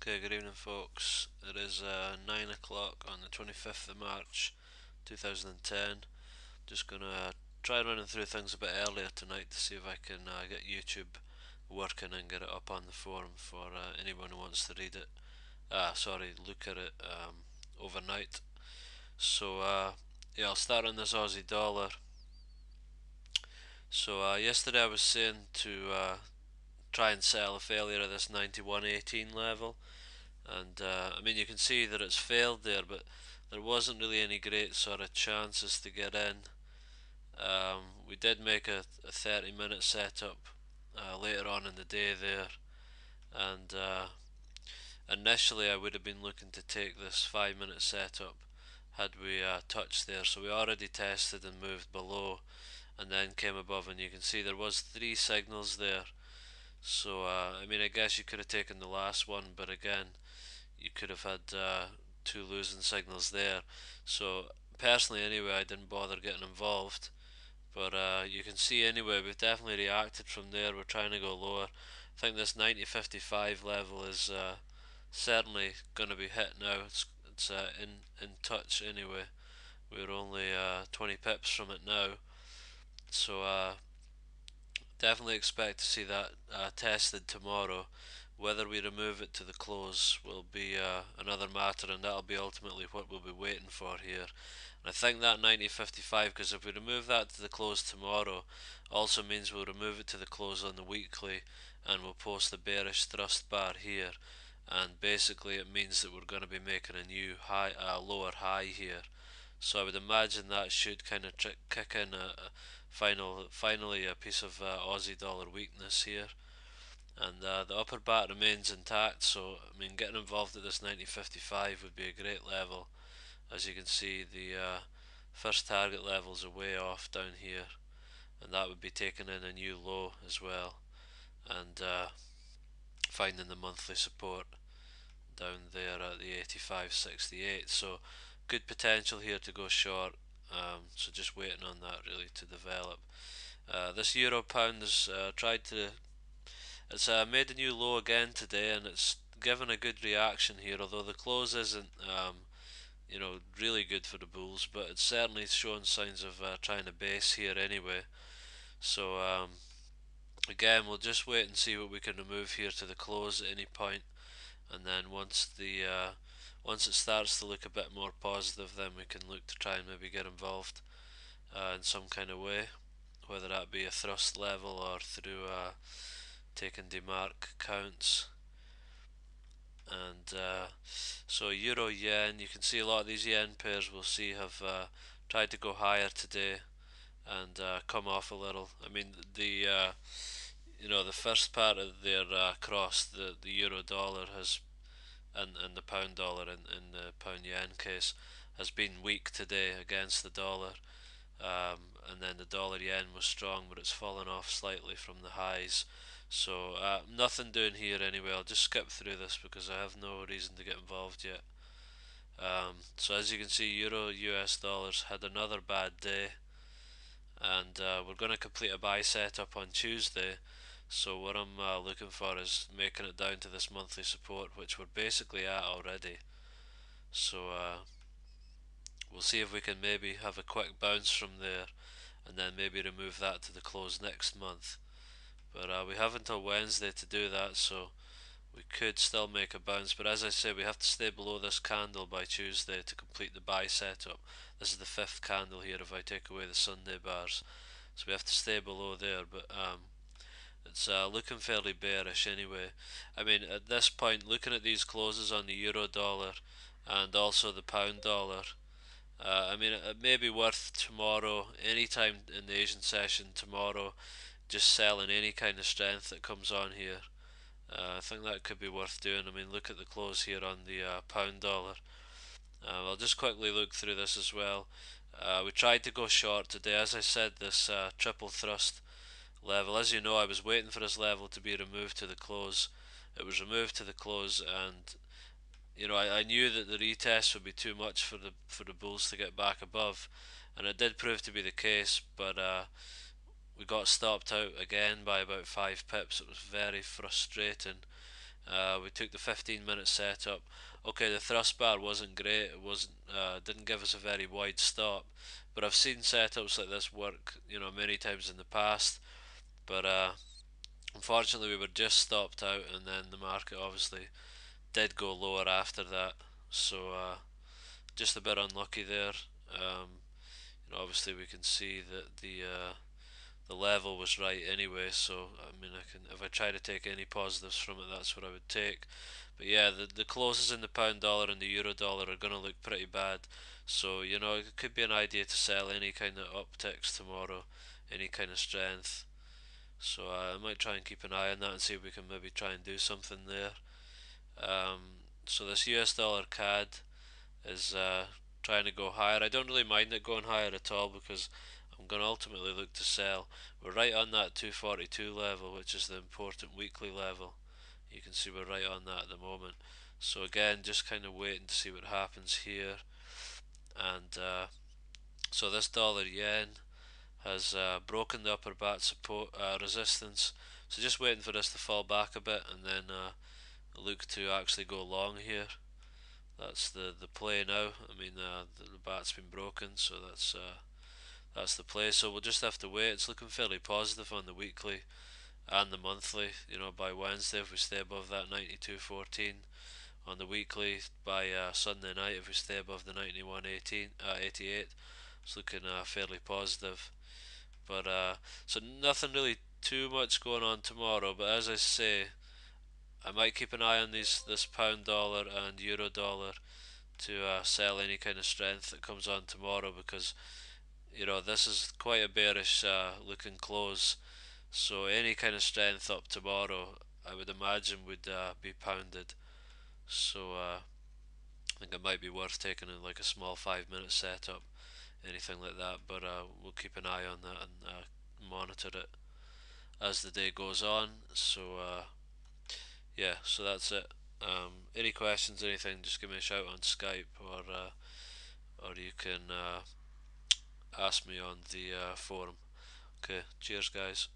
Okay, good evening, folks. It is 9 o'clock on the 25th of March 2010. Just gonna try running through things a bit earlier tonight to see if I can get YouTube working and get it up on the forum for anyone who wants to read it. Look at it overnight. Yeah, I'll start on this Aussie dollar. Yesterday I was saying to try and sell a failure at this 91.18 level. And I mean, you can see that it's failed there, but there wasn't really any great sort of chances to get in. We did make a 30-minute setup later on in the day there, and initially I would have been looking to take this 5-minute setup had we touched there. So we already tested and moved below, and then came above, and you can see there was three signals there. So I mean, I guess you could have taken the last one, but again, you could have had two losing signals there. So personally, anyway, I didn't bother getting involved. But you can see anyway, we've definitely reacted from there. We're trying to go lower. I think this 90.55 level is certainly going to be hit now. It's in touch anyway. We're only 20 pips from it now, so definitely expect to see that tested tomorrow. Whether we remove it to the close will be another matter, and that'll be ultimately what we'll be waiting for here. And I think that 90.55, because if we remove that to the close tomorrow, also means we'll remove it to the close on the weekly, and we'll post the bearish thrust bar here. And basically, it means that we're going to be making a new high, lower high here. So I would imagine that should kind of kick in finally a piece of Aussie dollar weakness here, and the upper bat remains intact. So I mean, getting involved at this 90.55 would be a great level. As you can see, the first target levels are way off down here, and that would be taking in a new low as well, and finding the monthly support down there at the 85.68. So good potential here to go short. So just waiting on that really to develop. This euro pound has tried to. It's made a new low again today, and it's given a good reaction here. Although the close isn't, really good for the bulls, but it's certainly showing signs of trying to base here anyway. So again, we'll just wait and see what we can remove here to the close at any point, and then once it starts to look a bit more positive, then we can look to try and maybe get involved in some kind of way, whether that be a thrust level or through taking demarc counts. And so euro yen, you can see a lot of these yen pairs we'll see have tried to go higher today and come off a little. I mean, the first part of their cross, the euro dollar has, and the pound dollar in the pound yen case, has been weak today against the dollar. And then the dollar yen was strong, but it's fallen off slightly from the highs. So nothing doing here anyway. I'll just skip through this because I have no reason to get involved yet. So as you can see, euro US dollars had another bad day, and we're going to complete a buy setup on Tuesday. So what I'm looking for is making it down to this monthly support, which we're basically at already. So we'll see if we can maybe have a quick bounce from there, and then maybe remove that to the close next month. But we have until Wednesday to do that, so we could still make a bounce. But as I say, we have to stay below this candle by Tuesday to complete the buy setup. This is the fifth candle here if I take away the Sunday bars, so we have to stay below there. But it's looking fairly bearish anyway. I mean, at this point, looking at these closes on the euro dollar and also the pound dollar, I mean, it may be worth tomorrow, anytime in the Asian session tomorrow, just selling any kind of strength that comes on here. I think that could be worth doing. I mean, look at the close here on the pound dollar. I'll just quickly look through this as well. We tried to go short today. As I said, this triple thrust level, as you know, I was waiting for this level to be removed to the close. It was removed to the close, and I knew that the retest would be too much for the bulls to get back above, and it did prove to be the case. But we got stopped out again by about 5 pips. It was very frustrating. We took the 15-minute setup. Okay, the thrust bar wasn't great. It wasn't didn't give us a very wide stop, but I've seen setups like this work, many times in the past. But unfortunately, we were just stopped out, and then the market obviously did go lower after that. So just a bit unlucky there. Um, Obviously, we can see that the level was right anyway. So I mean, if I try to take any positives from it, that's what I would take. But yeah, the closes in the pound dollar and the euro dollar are going to look pretty bad. So it could be an idea to sell any kind of upticks tomorrow, any kind of strength. So I might try and keep an eye on that and see if we can maybe try and do something there. So this US dollar CAD is trying to go higher. I don't really mind it going higher at all because I'm going to ultimately look to sell. We're right on that 242 level, which is the important weekly level. You can see we're right on that at the moment. So again, just kind of waiting to see what happens here. And so this dollar yen has broken the upper bat support resistance. So just waiting for this to fall back a bit and then look to actually go long here. That's the play now. I mean, the bat's been broken, so that's the play. So we'll just have to wait. It's looking fairly positive on the weekly and the monthly. By Wednesday, if we stay above that 92.14 on the weekly, by Sunday night, if we stay above the 91.18, 88, it's looking fairly positive. But so nothing really too much going on tomorrow. But as I say, I might keep an eye on this pound dollar and euro dollar to sell any kind of strength that comes on tomorrow because this is quite a bearish looking close. So any kind of strength up tomorrow, I would imagine would be pounded. So I think it might be worth taking in like a small 5 minute setup, anything like that. But we'll keep an eye on that and monitor it as the day goes on. So yeah, so that's it. Any questions, anything, just give me a shout on Skype or you can ask me on the forum. Okay, cheers, guys.